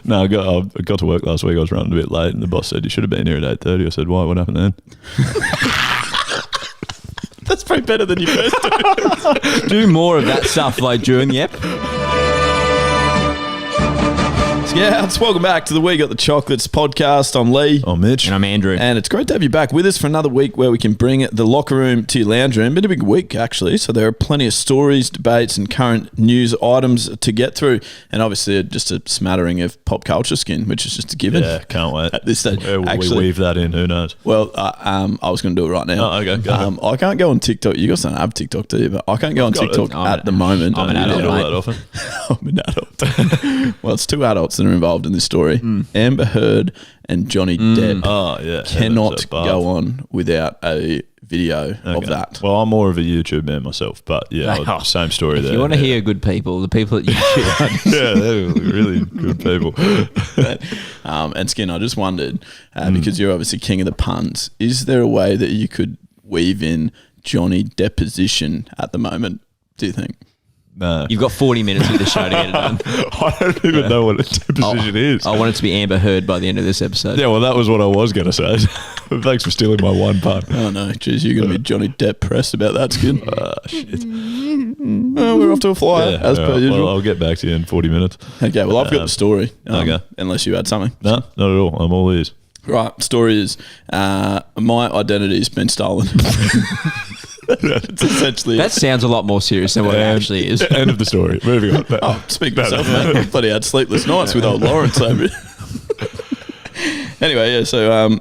No, I got to work last week. I was running a bit late, and the boss said, you should have been here at 8:30. I said, why? What happened then? That's probably better than your first. Do more of that stuff like during the ep. Scouts, welcome back to the We Got the Chocolates podcast. I'm Leigh. I'm Mitch. And I'm Andrew. And it's great to have you back with us for another week where we can bring the locker room to your lounge room. Been a big week, actually. So there are plenty of stories, debates, and current news items to get through. And obviously, just a smattering of pop culture skin, which is just a given. Yeah, can't wait. At this stage. Where will we weave that in? Who knows? Well, I was going to do it right now. Oh, okay. Go ahead. I can't go on TikTok. You guys don't have TikTok, do you? But I can't go on TikTok at the moment. I'm an adult, Not mate. that often. I'm an adult. Well, it's two adults that are involved in this story. Amber Heard and Johnny Depp Oh, yeah. cannot go on without a video of that. Well, I'm more of a YouTube man myself, but yeah, Oh. Same story there. If you want to hear good people, the people that you shoot. Yeah, they're really good people. And Skin, I just wondered, because you're obviously king of the puns, is there a way that you could weave in Johnny deposition at the moment, do you think? No. You've got 40 minutes of the show to get it done. I don't even know what a deposition is. I want it to be Amber Heard by the end of this episode. Yeah, well, that was what I was going to say. Thanks for stealing my one pun. Oh no, geez, you're going to be Johnny Depp pressed about that, Skin. Shit. We're off to a flyer, as per usual. Well, I'll get back to you in 40 minutes. Okay, well, I've got the story. Okay. Unless you had something. No, not at all. I'm all ears. Right, story is my identity has been stolen. It's essentially That sounds a lot more serious than what it actually is. End of the story. Moving on. Oh, speak for yourself, mate. Bloody had sleepless nights with old Lawrence over it. Anyway, yeah, so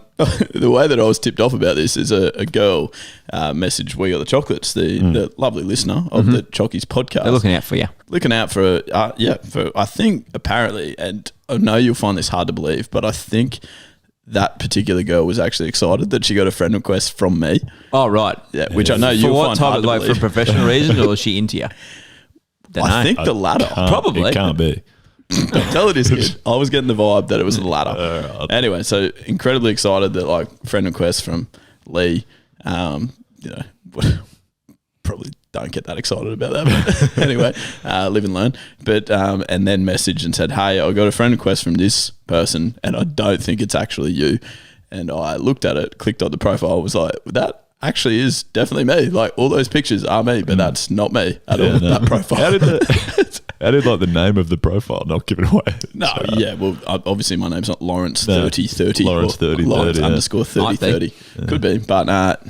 the way that I was tipped off about this is a girl messaged We Got the Chocolates, the lovely listener of the Chockies podcast. They're looking out for you. Looking out for, I think apparently, and I know you'll find this hard to believe, but I think that particular girl was actually excited that she got a friend request from me. Oh, right. Yeah, which I know For you'll what find type hard of, to like, for believe. professional reasons, or is she into you? I think the latter. Probably. It can't be. Tell it is good. I was getting the vibe that it was the latter. Anyway, so incredibly excited that like friend request from Leigh. Probably don't get that excited about that. But anyway, live and learn. But and then messaged and said, "Hey, I got a friend request from this person, and I don't think it's actually you." And I looked at it, clicked on the profile, was like, "That actually is definitely me. Like all those pictures are me, but that's not me at all. no. That profile." How did like the name of the profile not give it away? No, yeah, well, obviously my name's not Lawrence 3030. Lawrence 3030, Lawrence yeah. underscore 3030. Could be, but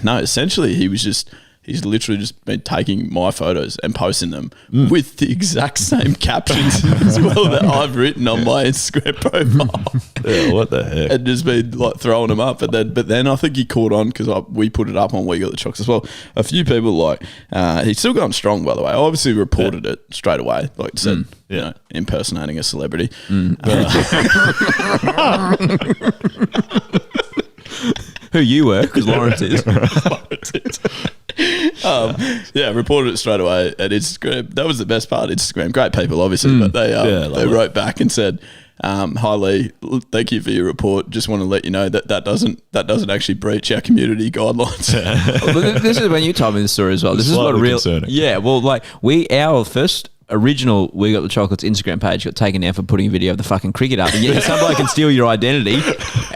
no, essentially he's literally just been taking my photos and posting them with the exact same captions as well that I've written on my Instagram profile. Yeah, what the heck? And just been like throwing them up, but then I think he caught on because we put it up on We Got the Chocks as well. A few people he's still going strong, by the way. I obviously reported it straight away, like said, you know, impersonating a celebrity. Who you were, because Lawrence is. Reported it straight away at Instagram. That was the best part. Instagram, great people, obviously, but they wrote back and said, "Hi Leigh, thank you for your report. Just want to let you know that doesn't actually breach our community guidelines." Well, this is when you told me the story as well. This is what Slightly real. concerning. Yeah, well, like our first original We Got the Chocolates Instagram page got taken down for putting a video of the fucking cricket up. And yet some bloke can steal your identity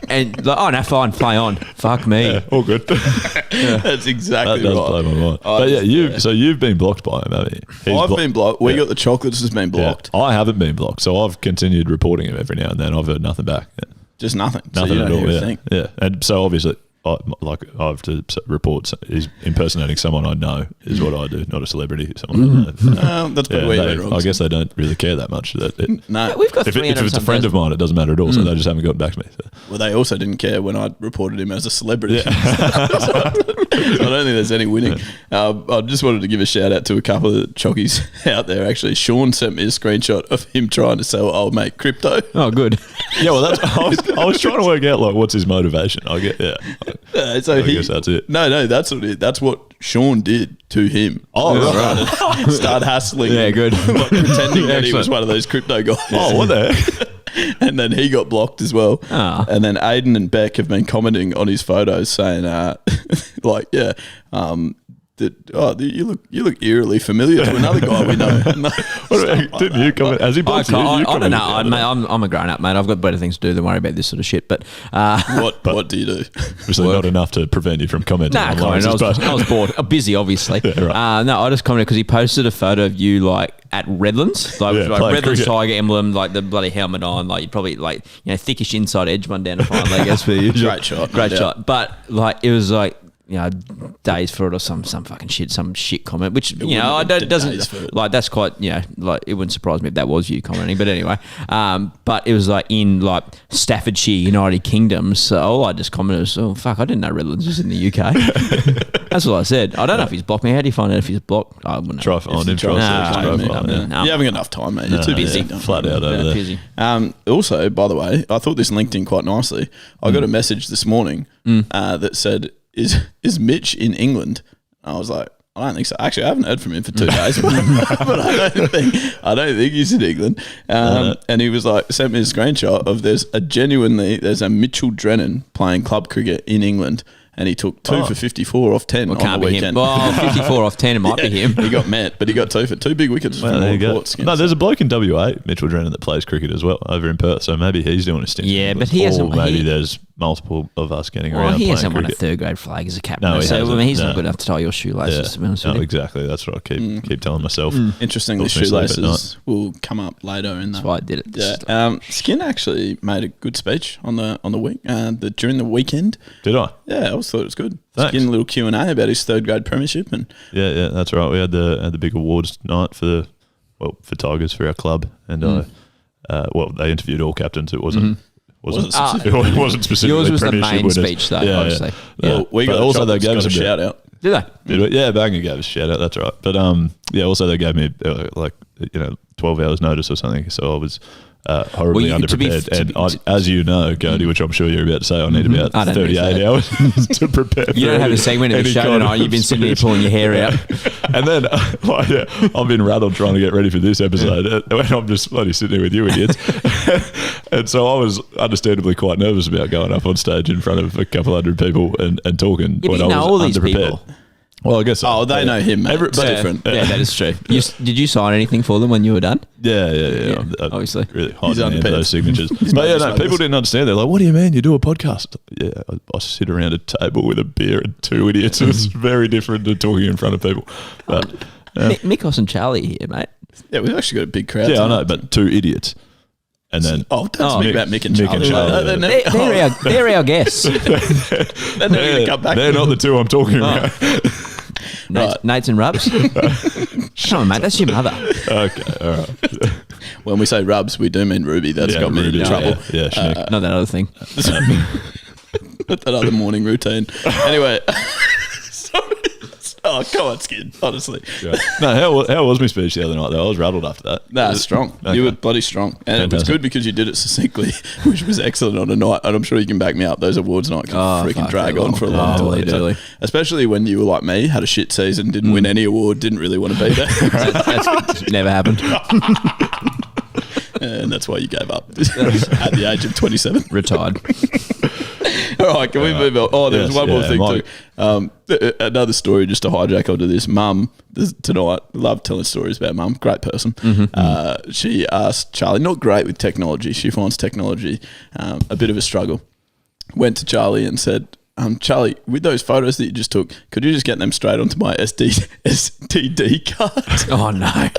and like, oh no, fine, play on. Fuck me. Yeah, all good. That's exactly That does right. blow my mind. But yeah, so you've been blocked by him, haven't you? I've been blocked. We Got the Chocolates has been blocked. Yeah. I haven't been blocked, so I've continued reporting him every now and then. I've heard nothing back. Yeah. Just nothing. So Nothing you at don't all. hear a Yeah. thing. Yeah, and so obviously, I have to report he's impersonating someone I know is what I do, not a celebrity. Someone I know. That's pretty weird. I guess they don't really care that much. No. We've got If 300 it's a friend of mine, it doesn't matter at all. So they just haven't gotten back to me. So. Well, they also didn't care when I reported him as a celebrity. So I don't think there's any winning. I just wanted to give a shout out to a couple of chockies out there. Actually, Sean sent me a screenshot of him trying to sell old mate crypto. Oh, good. Yeah, well, I was trying to work out like what's his motivation. I guess that's it. No, that's what that's what Sean did to him. Oh, right. Start hassling. Yeah, him, good. like pretending that he was Excellent. one of those crypto guys. Oh, what the heck? And then he got blocked as well. Ah. And then Aiden and Beck have been commenting on his photos saying, you look eerily familiar to another guy we know. Didn't you comment? Has he blocked you? I don't know. Mate, I'm a grown up, mate. I've got better things to do than worry about this sort of shit. But what do you do? Obviously not enough to prevent you from commenting. I was bored. Busy, obviously. Yeah, right. No, I just commented because he posted a photo of you like at Redlands, like Redlands cricket. Tiger emblem, like the bloody helmet on, like you probably like thickish inside edge one down the front leg. That's for you. Great shot. But like it was like. Days for it or some fucking shit, some shit comment, which doesn't like that's quite like it wouldn't surprise me if that was you commenting, but anyway, but it was like in like Staffordshire, United Kingdom, so I just commented, oh fuck, I didn't know Redlands was in the UK. That's what I said. I don't know if he's blocked me. How do you find out if he's blocked? I wouldn't try find him. You haven't enough time, mate. You're too busy. Flat out over there. Busy. Also, by the way, I thought this linked in quite nicely. I got a message this morning that said, Is Mitch in England? I was like, I don't think so. Actually, I haven't heard from him for 2 days, but I don't think he's in England. And he was like, sent me a screenshot of there's a Mitchell Drennan playing club cricket in England, and he took 2 for 54 off 10 on the weekend. Well, 54 off 10, it might be him. He got met, but he got 2 for 2 big wickets. Well, there you go. No, there's a bloke in WA, Mitchell Drennan, that plays cricket as well over in Perth. So maybe he's doing a stint. Yeah, but he hasn't. Maybe there's multiple of us getting around. He hasn't won a third grade flag as a captain. No, he's not good enough to tie your shoelaces. No, exactly. That's what I keep telling myself. Interestingly, shoelaces will come up later in That's why I did it. Yeah. Skin actually made a good speech on the week during the weekend. Did I? Yeah, I always thought it was good. Thanks. Skin a little Q&A about his third grade premiership and yeah, that's right. We had the big awards night for Tigers for our club, and they interviewed all captains. It wasn't. It wasn't specifically. Yours was the main winners. speech, though. Obviously. Yeah. Well, also they gave us a shout out. Did they? Yeah, Banger gave us a shout out. That's right. But also they gave me 12 hours notice or something. So I was horribly underprepared. As you know, Cody, which I'm sure you're about to say, I need about 38 hours to prepare. You don't have a segment of the show tonight. You've been sitting here pulling your hair out. And then I've been rattled trying to get ready for this episode, and I'm just bloody sitting here with you idiots. And so I was understandably quite nervous about going up on stage in front of a couple hundred people and talking when I was all these underprepared. People. Well, I guess so. Oh, they know him, mate. It's different. Yeah, that is true. Did you sign anything for them when you were done? Yeah. Obviously. Really hard to handle those signatures. But people didn't understand. They're like, what do you mean? You do a podcast? Yeah, I sit around a table with a beer and 2 idiots. It's very different to talking in front of people. But Mikos and Charlie here, mate. Yeah, we've actually got a big crowd. Yeah, I know, but 2 idiots. And then don't speak about Mick and Charlie. They're our guests. They're not going to come back. They're not the 2 I'm talking about. Nates and Rubs? Come on, mate, that's your mother. Okay, all right. When we say Rubs, we do mean Ruby. That's got me in trouble. Yeah, not that other thing. Not that other morning routine. Anyway. Sorry. Oh, come on, Skin. Honestly. Right. No, how was my speech the other night, though? I was rattled after that. Nah, strong. Okay. You were bloody strong. And Fantastic. It was good because you did it succinctly, which was excellent on a night. And I'm sure you can back me up. Those awards night can freaking drag on for a long time. So, especially when you were like me, had a shit season, didn't win any award, didn't really want to be there. That's never happened. And that's why you gave up at the age of 27. Retired. All right, can we move on? Oh, there's one more thing too. Another story just to hijack onto this. Mum, tonight, love telling stories about Mum. Great person. She asked Charlie, not great with technology. She finds technology a bit of a struggle. Went to Charlie and said, Charlie, with those photos that you just took, could you just get them straight onto my STD card? Oh, no.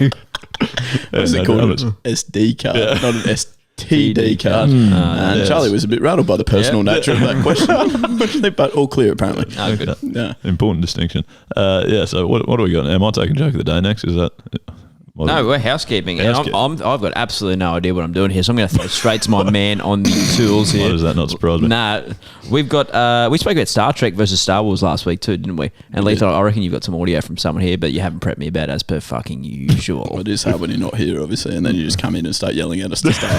What is it called? SD card, not an STD card. And Charlie was a bit rattled by the personal nature of that question. But all clear, apparently. Oh, good. Yeah. Important distinction. So what do we got now? Am I taking joke of the day next? Is that... No, we're housekeeping. And I've got absolutely no idea what I'm doing here, so I'm going to throw straight to my man on the tools here. Why does that not surprise me? Nah, we've got we spoke about Star Trek versus Star Wars last week too, didn't we? And Leigh, I reckon you've got some audio from someone here, but you haven't prepped me about it as per fucking usual. Well, it is hard when you're not here, obviously, and then you just come in and start yelling at us to start.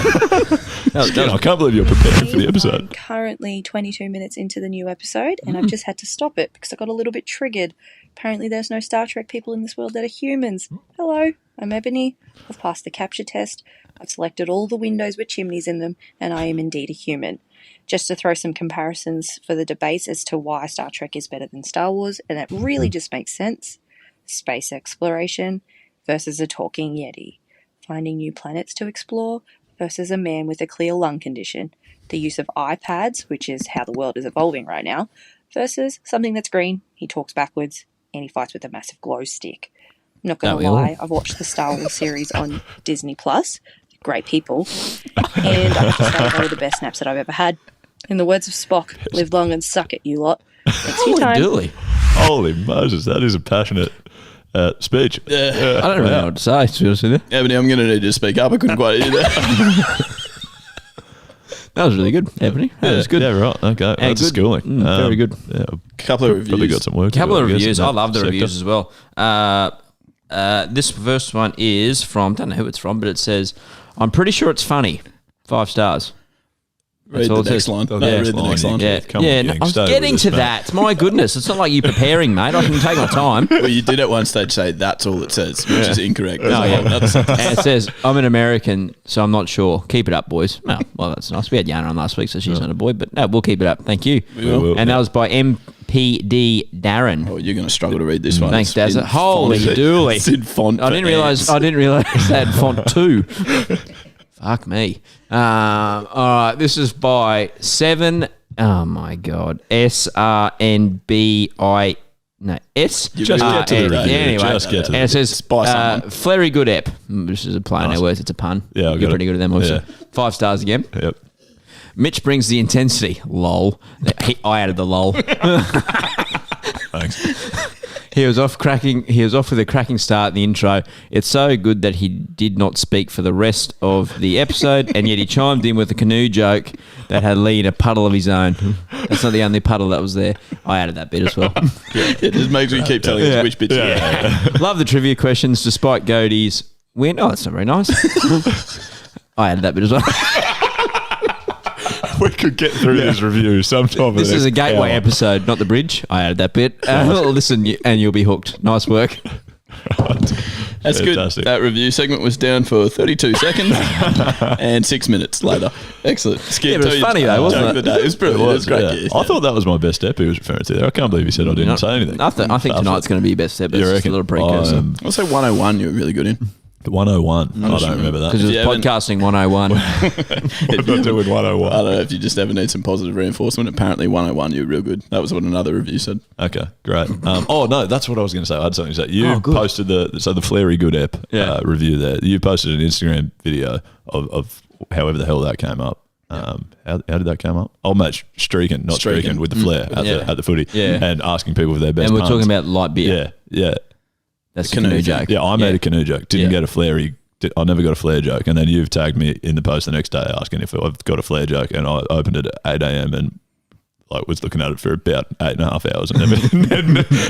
I can't believe you're prepared for the episode. I'm currently 22 minutes into the new episode, and I've just had to stop it because I got a little bit triggered. Apparently, there's no Star Trek people in this world that are humans. Hello. I'm Ebony. I've passed the capture test. I've selected all the windows with chimneys in them, and I am indeed a human. Just to throw some comparisons for the debates as to why Star Trek is better than Star Wars, and that really just makes sense. Space exploration versus a talking Yeti. Finding new planets to explore versus a man with a clear lung condition. The use of iPads, which is how the world is evolving right now, versus something that's green, he talks backwards, and he fights with a massive glow stick. I'm not going to lie, I've watched the Star Wars series on Disney+. Great people. And I have to say, they were the best naps that I've ever had. In the words of Spock, live long and suck it, you lot. Thanks for your time. Dooley. Holy Moses, that is a passionate speech. Yeah. I don't really know what to say, to be honest with you. Ebony, I'm going to need you to speak up. I couldn't quite hear that. That was really good, Ebony. That was good. Yeah, right. Okay. That's good. schooling. Very good. Yeah, Couple of reviews. Probably got some work. A couple of I guess, reviews. in I that love the sector. reviews as well. This first one is from, don't know who it's from, but it says, I'm pretty sure it's funny. 5 stars. Read the next line. The No, next read the line, next line. Yeah, Come on, yeah. gang, I was stay with getting us, to mate. that. My goodness, it's not like you preparing, mate. I can take my time. Well, you did at one stage say that's all it says, which is incorrect. There's a whole other sentence. And it says, I'm an American, so I'm not sure. Keep it up, boys. Oh, well, that's nice. We had Yana on last week, so she's not a boy, but no, we'll keep it up. Thank you. We will. And that was by MPD Darren. Oh, you're going to struggle to read this one. Thanks, It's Dazza. in Holy font. dooly. It's in font. I didn't realize they had font 2. Fuck me. All right, this is by 7. Oh my God. SRNBI. No, S. Just get to the review. Yeah, anyway. Just get to the And it says, by someone. Flurry good ep. This is a play on their words. It's a pun. Yeah, I You're got pretty it. good at them, obviously. Yeah. 5 stars again. Yep. Mitch brings the intensity. Lol. I added the lol. Thanks. He was off with a cracking start in the intro. It's so good that he did not speak for the rest of the episode, and yet he chimed in with a canoe joke that had Leigh in a puddle of his own. That's not the only puddle that was there. I added that bit as well. It just makes me keep telling us which bits you Love the trivia questions despite Godey's win. Oh, that's not very nice. I added that bit as well. We could get through this review sometime. This is a gateway episode, not the bridge. I added that bit. Listen, and you'll be hooked. Nice work. That's Fantastic. good. That review segment was down for 32 seconds and 6 minutes later. Excellent. Skip, Yeah, but it was funny though, wasn't it? It was brilliant. It was great. Yeah. Yeah. I thought that was my best step he was referring to there. I can't believe he said I didn't say anything. I think tonight's going to be your best step. It's just a little precursor. I'll say 101 you were really good in. The 101. I don't remember that. Because it was Yeah, but- podcasting 101. I'm not doing 101. I don't know if you just ever need some positive reinforcement. Apparently 101 you were real good. That was what another review said. Okay, great. Oh no, that's what I was going to say. I had something to say. You posted the Flary Good app review there. You posted an Instagram video of however the hell that came up. How did that come up? Oh, mate, streaking with the flare at the footy, and asking people for their best. And we're puns. talking about light beer. Yeah. That's the canoe joke. Yeah, I made a canoe joke. Didn't get a flary. I never got a flare joke. And then you've tagged me in the post the next day asking if I've got a flare joke. And I opened it at 8 a.m. and was looking at it for about 8.5 hours and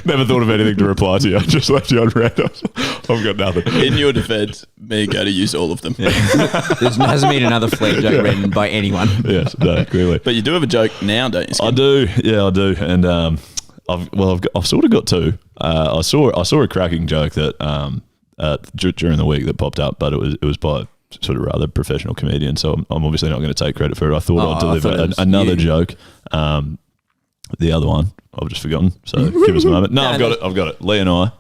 never thought of anything to reply to you. I just left you on read. I've got nothing. In your defence, me and Go to use all of them. There hasn't been another flare joke written by anyone. Yes, no, clearly. But you do have a joke now, don't you, Skip? I do. Yeah, I do. And I've sort of got two. I saw a cracking joke that during the week that popped up, but it was by sort of rather professional comedian. So I'm obviously not going to take credit for it. I thought I'd deliver another joke. The other one I've just forgotten. So give us a moment. No, I've got it. Leigh and I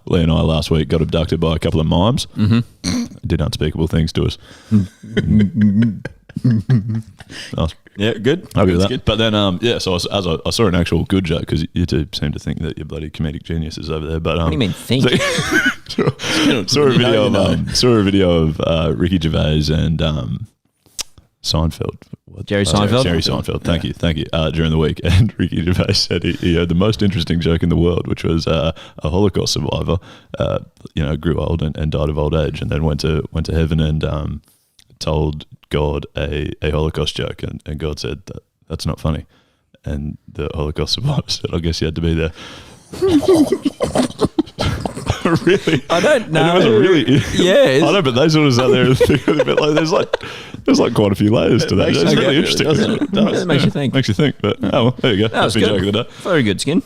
last week got abducted by a couple of mimes. Mm-hmm. Did unspeakable things to us. Nice. Yeah, good. I'll give that. Good. But then, so I saw an actual good joke because you two seem to think that you're bloody comedic geniuses over there. But what do you mean think? saw a video of Ricky Gervais and Seinfeld. Jerry Seinfeld? Jerry Seinfeld. Thank you. During the week, and Ricky Gervais said he heard the most interesting joke in the world, which was a Holocaust survivor, grew old and died of old age, and then went to heaven and told God a Holocaust joke, and God said that's not funny, and the Holocaust survivor said, I guess you had to be there. Really? I don't know. And it was really, yeah, I know, but they sort of sat there and think a bit like there's quite a few layers to that. It's really interesting. It does. It makes you think. Makes you think, but well, there you go. That was That's my good. joke of the day. Very good, Skin.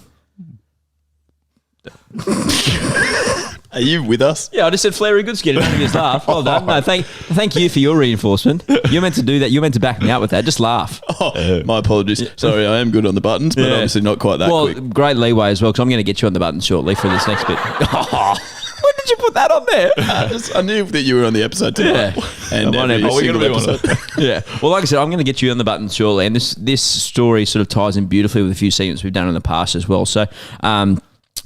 Are you with us? Yeah, I just said Flary Goodskin and having his laugh. Well done. No, thank you for your reinforcement. You're meant to do that. You're meant to back me out with that. Just laugh. Oh, my apologies. Sorry, I am good on the buttons, but obviously not quite that quick. Well, great leeway as well, because I'm going to get you on the buttons shortly for this next bit. When did you put that on there? I knew that you were on the episode tonight. Yeah. And we're going to be on it. Yeah. Well, like I said, I'm going to get you on the buttons shortly, and this story sort of ties in beautifully with a few segments we've done in the past as well. So,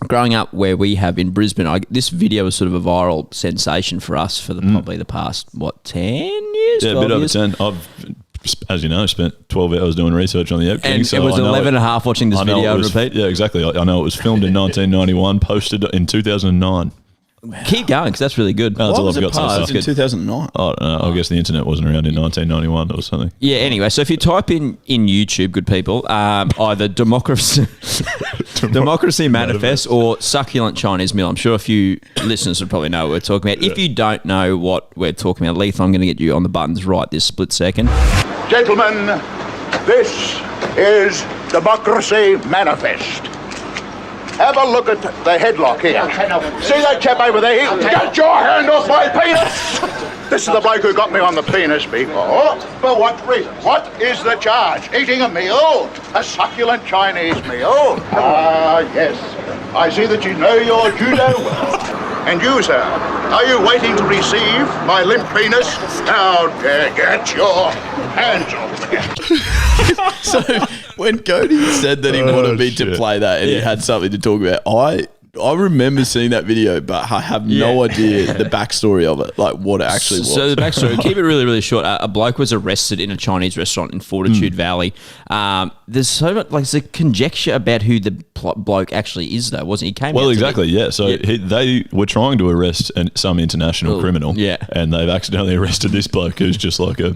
growing up where we have in Brisbane, this video was sort of a viral sensation for us for probably the past, 10 years? Yeah, a bit over 10. I've, as you know, spent 12 hours doing research on the Epking. And so it was 11 and a half watching this video and repeat? Yeah, exactly. I know it was filmed in 1991, posted in 2009. Wow. Keep going, because that's really good. Why was it posted in 2009? I don't know. I guess the internet wasn't around in 1991 or something. Yeah, anyway, so if you type in YouTube, good people, either Democracy Manifest or Succulent Chinese Meal, I'm sure a few listeners would probably know what we're talking about. If you don't know what we're talking about, Leigh, I'm going to get you on the buttons right this split second. Gentlemen, this is Democracy Manifest. Have a look at the headlock here. See that chap over there? Get your hand off my penis! This is the bloke who got me on the penis before. For what reason? What is the charge? Eating a meal? A succulent Chinese meal? Ah, yes. I see that you know your judo well. And you, sir, are you waiting to receive my limp penis? Now, get your hands off me. So when Cody said that he wanted me to play that and he had something to talk about, I remember seeing that video, but I have no idea the backstory of it, like what it actually was. So the backstory, keep it really, really short. A bloke was arrested in a Chinese restaurant in Fortitude Valley. There's so much, there's a conjecture about who the bloke actually is, though, wasn't he? Came well, out exactly, yeah. So they were trying to arrest some international criminal, and they've accidentally arrested this bloke who's just like a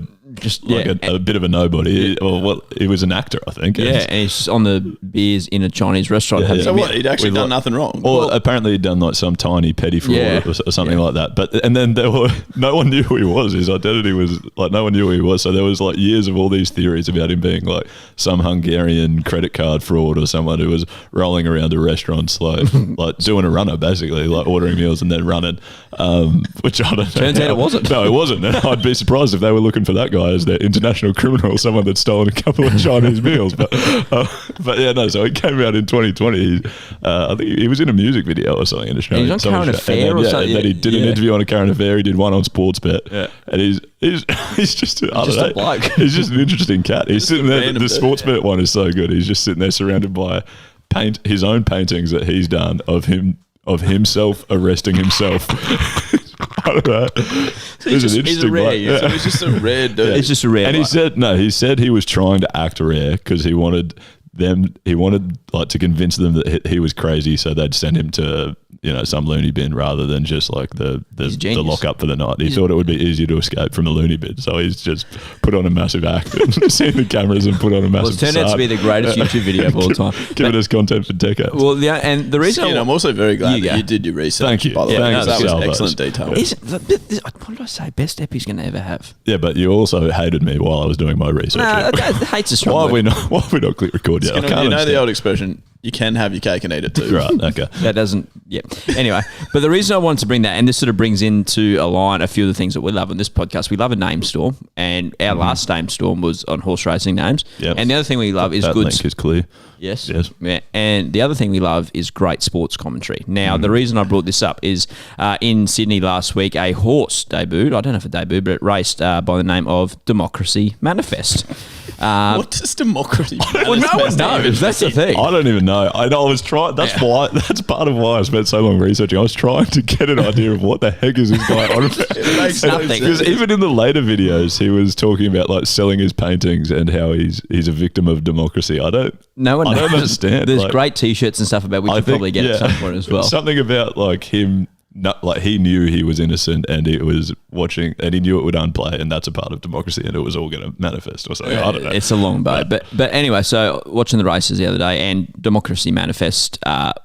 bit of a nobody. Well, he was an actor, I think. Yeah, and he's on the beers in a Chinese restaurant. So what? He'd actually done nothing wrong. Or apparently he'd done like some tiny petty fraud or something like that. But and then no one knew who he was. His identity was like no one knew who he was. So there was like years of all these theories about him being like some Hungarian credit card fraud or someone who was rolling around the restaurants like doing a runner basically, like ordering meals and then running. Which I don't know. Turns out it wasn't. No, it wasn't. I'd be surprised if they were looking for that guy as their international criminal, someone that's stolen a couple of Chinese meals. But yeah, no. So it came out in 2020. I think he was in a music video or something in Australia. He's on Current Affair or something. And then he did an interview on a Current Affair. He did one on Sportsbet. Yeah. And he's just I don't know. Bloke. He's just an interesting cat. He's sitting there. The Sportsbet one is so good. He's just sitting there surrounded by his own paintings that he's done of himself arresting himself. I don't know. So he's a rare. So he's just a rare dude. He's just a rare. And he said he was trying to act rare because he wanted like to convince them that he was crazy, so they'd send him to some loony bin rather than just like the lockup for the night. He thought it would be easier to escape from a loony bin, so he's just put on a massive act and seen the cameras and put on a massive. Well, it's turned out to be the greatest YouTube video of all time. Giving us content for decades. Well, yeah, and the reason I'm also very glad that you did your research. Thank you. By the way, Thanks, that was excellent detail. What did I say? Best ep he's going to ever have. Yeah, but you also hated me while I was doing my research. Hate's a strong why have we not click record yet? You know the old expression, you can have your cake and eat it too. Right, okay. That doesn't, Anyway, but the reason I wanted to bring that, and this sort of brings into a line a few of the things that we love on this podcast. We love a name storm, and our last name storm was on horse racing names. Yep. And the other thing we love is that good. Link is clear. Yes. Yeah. And the other thing we love is great sports commentary. Now, the reason I brought this up is in Sydney last week, a horse debuted. I don't know if it debuted, but it raced by the name of Democracy Manifest. What does democracy mean? Well, no one knows. That's the thing. I don't even know. I was trying. That's part of why I spent so long researching. I was trying to get an idea of what the heck is this guy on about. It makes nothing. Because even in the later videos, he was talking about like selling his paintings and how he's a victim of democracy. No one knows. I don't understand. There's great T-shirts and stuff about which you'll probably get at some point as well. Something about like him. Not like he knew he was innocent and it was watching, and he knew it would unplay, and that's a part of democracy, and it was all going to manifest or something. I don't know. It's a long bow. But anyway, so watching the races the other day, and Democracy Manifest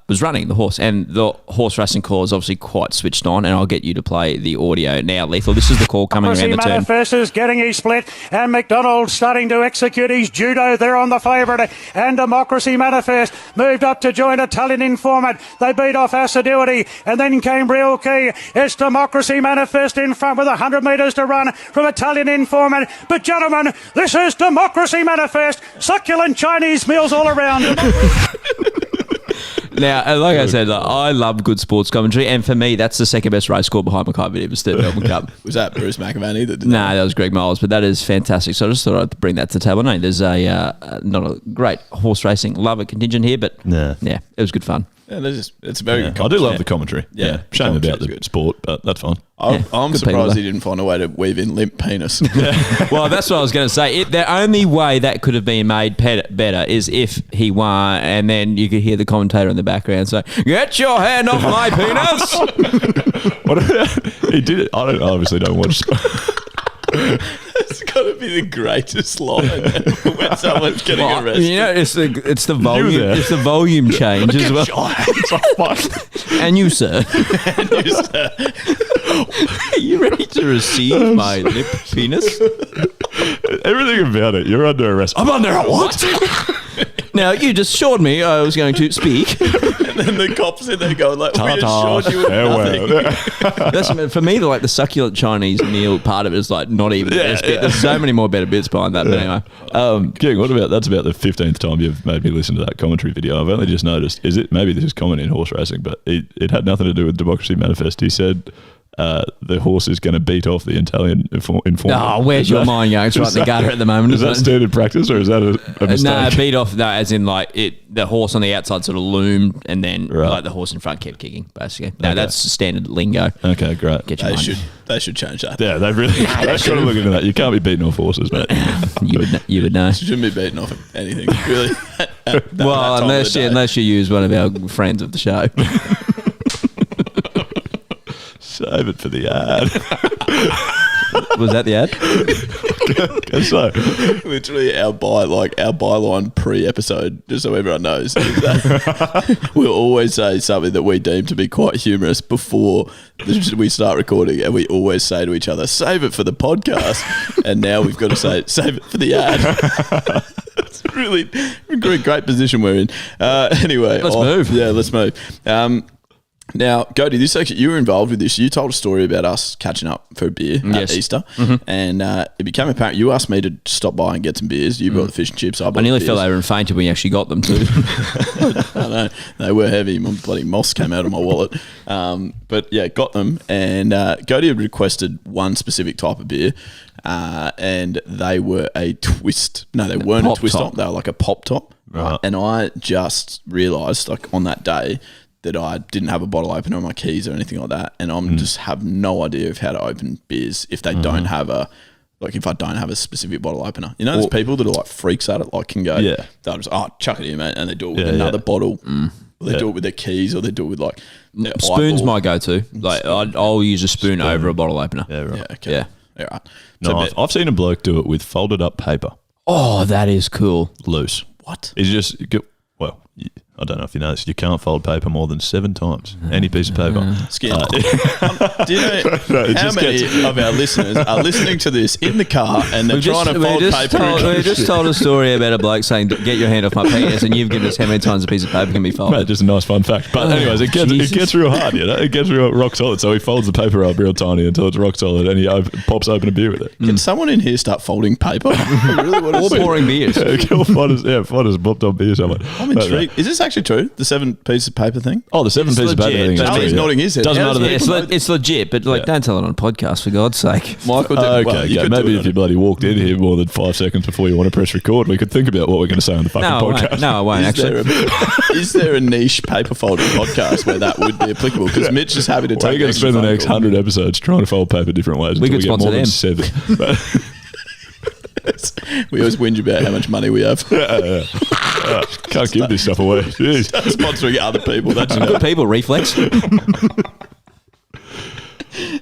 was running the horse, and the horse racing call is obviously quite switched on, and I'll get you to play the audio now, Lethal. This is the call coming around the turn. Manifest is getting his split, and McDonald starting to execute his judo. They're on the favourite, and Democracy Manifest moved up to join Italian Informant. They beat off Assiduity, and then came Real Key. It's Democracy Manifest in front with 100 metres to run from Italian Informant. But gentlemen, this is Democracy Manifest. Succulent Chinese meals all around. Now, like I said, I love good sports commentary, and for me, that's the second best race score behind Mackay Davis, the Melbourne Cup. Was that Bruce McAvaney that did that? That was Greg Miles, but that is fantastic. So I just thought I'd bring that to the table. No, there's not a great horse racing lover contingent here, but yeah, it was good fun. Yeah, it's very good. I do love the commentary. Yeah. Shame about the sport, but that's fine. I'm surprised he didn't find a way to weave in limp penis. Well, that's what I was going to say. The only way that could have been made better is if he won, and then you could hear the commentator in the background say, "Get your hand off my penis." He did it. I obviously don't watch. It's got to be the greatest line when someone's getting arrested. You know, it's the volume. It's the volume change as well. And you, sir. Are you ready to receive my lip penis? Everything about it. You're under arrest. I'm under a what? Now, you just assured me I was going to speak. And then the cops in there going like, we assured you of nothing. That's, for me, the succulent Chinese meal part of it is like not even the best bit. There's so many more better bits behind that. But anyway. King, that's about the 15th time you've made me listen to that commentary video. I've only just noticed. Maybe this is common in horse racing, but it had nothing to do with Democracy Manifest. He said the horse is going to beat off the Italian informant. Oh, where's your mind going? It's right in the gutter at the moment. Is that standard practice, or is that a mistake? No, beat off, as in the horse on the outside sort of loomed, and then the horse in front kept kicking, basically. No, that's standard lingo. Okay, great. They should change that. Yeah, they've got to look into that. You can't be beating off horses, mate. you would know. You shouldn't be beating off anything, really. Unless you use one of our friends of the show. Save it for the ad. Was that the ad? Guess so. Literally, our byline pre-episode, just so everyone knows, is that we'll always say something that we deem to be quite humorous before we start recording, and we always say to each other, "Save it for the podcast." And now we've got to say, "Save it for the ad." It's really a great position we're in. Anyway, let's move. Yeah, let's move. Now, Cody, you were involved with this. You told a story about us catching up for a beer at Easter, and it became apparent. You asked me to stop by and get some beers. You brought the fish and chips. I nearly fell over and fainted when you actually got them too. I know. They were heavy. My bloody moss came out of my wallet. But yeah, got them. And Cody had requested one specific type of beer, and they were a twist. No, they weren't a twist top. They were like a pop top. Right. And I just realised, on that day, that I didn't have a bottle opener on my keys or anything like that, and I'm just have no idea of how to open beers if they don't have if I don't have a specific bottle opener. You know, there's people that are freaks at it, can go, they'll just, chuck it in, mate, and they do it with another bottle. Or they do it with their keys, or they do it with their spoon's eyeball. my go-to. I'll use a spoon over a bottle opener. Yeah, right. Yeah, okay. Yeah. All right. No, I've seen a bloke do it with folded up paper. Oh, that is cool. Loose. What? It's just, I don't know if you know this, you can't fold paper more than 7 times. Any piece of paper. Do you know how many of our listeners are listening to this in the car and they're trying to fold paper? We just told a story about a bloke saying, "Get your hand off my penis," and you've given us how many times a piece of paper can be folded. Mate, just a nice fun fact. But anyways, it gets real hard, It gets real rock solid. So he folds the paper up real tiny until it's rock solid, and he pops open a beer with it. Can someone in here start folding paper? Or pouring beers. Find us bopped on beer somewhere. I'm intrigued. Is this actually true? The 7 pieces of paper thing? Oh, the 7 pieces of paper thing. He's nodding his head. Doesn't matter. It's legit, but don't tell it on a podcast, for God's sake. Michael did. Maybe if you bloody walked in here more than 5 seconds before you want to press record, we could think about what we're going to say on the fucking podcast. No, I won't actually. Is there a niche paper folding podcast where that would be applicable? Because Mitch is happy to take. We're going to spend the next 100 episodes trying to fold paper different ways. We could sponsor them. 7. We always whinge about how much money we have. Can't give this stuff away. Sponsoring other people. That's good people, Reflex.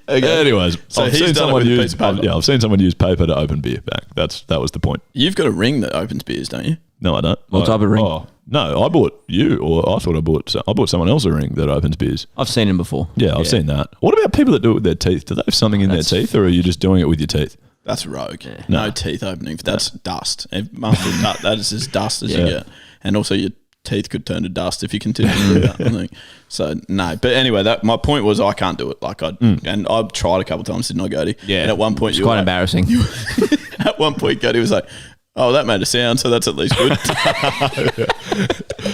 Okay. Anyways, So I've he's seen done it someone with a use piece of paper. I've seen someone use paper to open beer back. That was the point. You've got a ring that opens beers, don't you? No, I don't. What type of ring? Oh, no, I bought you, or I thought I bought someone else a ring that opens beers. I've seen him before. Yeah, I've seen that. What about people that do it with their teeth? Do they have something in their teeth, or are you just doing it with your teeth? That's rogue. No teeth opening. That's dust. That is as dust as you get. And also your teeth could turn to dust if you continue to do that. I think. So no. But anyway, my point was I can't do it. And I've tried a couple of times, didn't I, Gertie? Yeah. And at one point it's quite embarrassing. At one point, Gertie was like, "Oh, that made a sound, so that's at least good."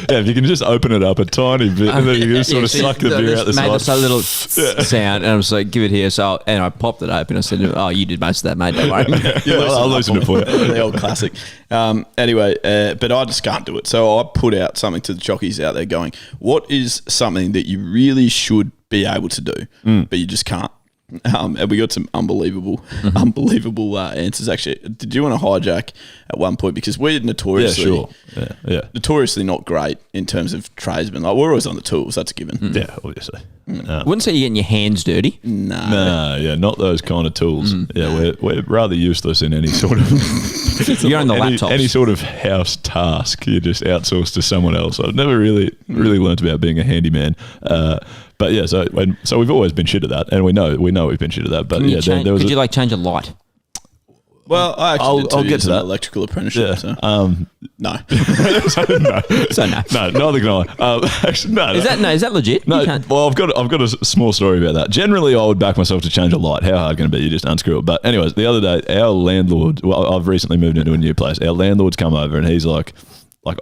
Yeah, if you can just open it up a tiny bit, and then you can sort of suck the beer out the made side. a little sound, and I was like, "Give it here." So, and I popped it open. I said, "Oh, you did most of that, mate. Don't worry." I'll loosen it for you. The old classic. Anyway, but I just can't do it. So I put out something to the jockeys out there going, what is something that you really should be able to do, but you just can't? And we got some unbelievable answers. Actually, did you want to hijack at one point, because we're notoriously, notoriously not great in terms of tradesmen. Like, we're always on the tools. That's a given. Yeah, obviously. Wouldn't say you're getting your hands dirty. No, not those kind of tools. Yeah, we're rather useless in any sort of You're on the laptops. Any sort of house task you just outsource to someone else. I've never really learnt about being a handyman. But yeah, so we've always been shit at that, and we know we've been shit at that. But could you change a light? Well, I actually I'll get to that. Electrical apprenticeship. Yeah. So. No. So no. No, neither can I. Actually, no. Is that legit? No. Well, I've got a small story about that. Generally, I would back myself to change a light. How hard can it be? You just unscrew it. But anyways, the other day, our landlord. Well, I've recently moved into a new place. Our landlord's come over, and he's like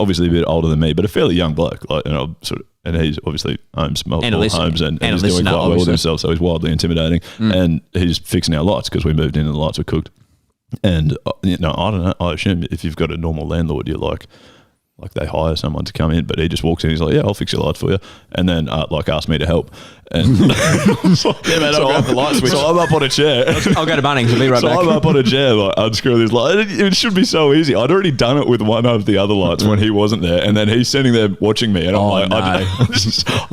obviously a bit older than me, but a fairly young bloke. And he's obviously owns multiple homes and he's doing quite well with himself, so he's wildly intimidating. And he's fixing our lights because we moved in and the lights were cooked. And I don't know. I assume if you've got a normal landlord, you're like they hire someone to come in, but he just walks in. He's like, "Yeah, I'll fix your lights for you," and then asked me to help. And yeah, mate, I'll grab the light switch. So I'm up on a chair. I'll go to Bunnings. I'll be right back. So I'm up on a chair, unscrewing this light. It should be so easy. I'd already done it with one of the other lights when he wasn't there, and then he's sitting there watching me, and I'm I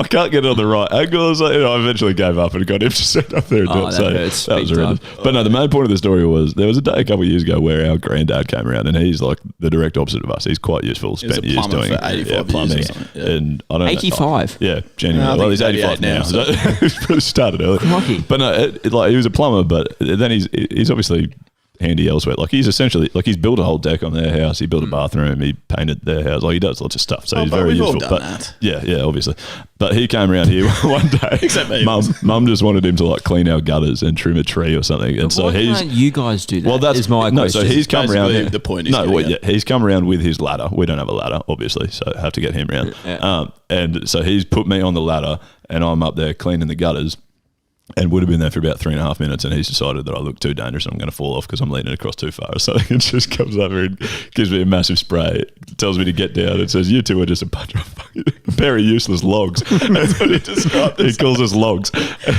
can't get it on the right angle. So I eventually gave up and got him to sit up there and do it. So that was horrendous. But no, the main point of the story was there was a day a couple of years ago where our granddad came around, and he's like the direct opposite of us. He's quite useful. Spent years doing 85 plumbing, years or something. and I don't know. 85. Yeah, genuinely. Well, he's 85 now. So he's probably started early. Crikey. But no, he was a plumber, but then he's obviously handy elsewhere. Like he's essentially he's built a whole deck on their house. He built a bathroom. He painted their house. Like he does lots of stuff. So he's very useful. All done that. Yeah, obviously. But he came around here one day. Except me. Mum just wanted him to clean our gutters and trim a tree or something. And so why can't you guys do that? Well, that's my question. No, so he's come basically around. The point is he's come around with his ladder. We don't have a ladder, obviously, so have to get him around. Yeah. And so he's put me on the ladder, and I'm up there cleaning the gutters. And would have been there for about 3.5 minutes, and he's decided that I look too dangerous and I'm going to fall off because I'm leaning across too far. So he just comes over and gives me a massive spray, tells me to get down, and says, "You two are just a bunch of a pair of useless logs." That's what he described. He calls us logs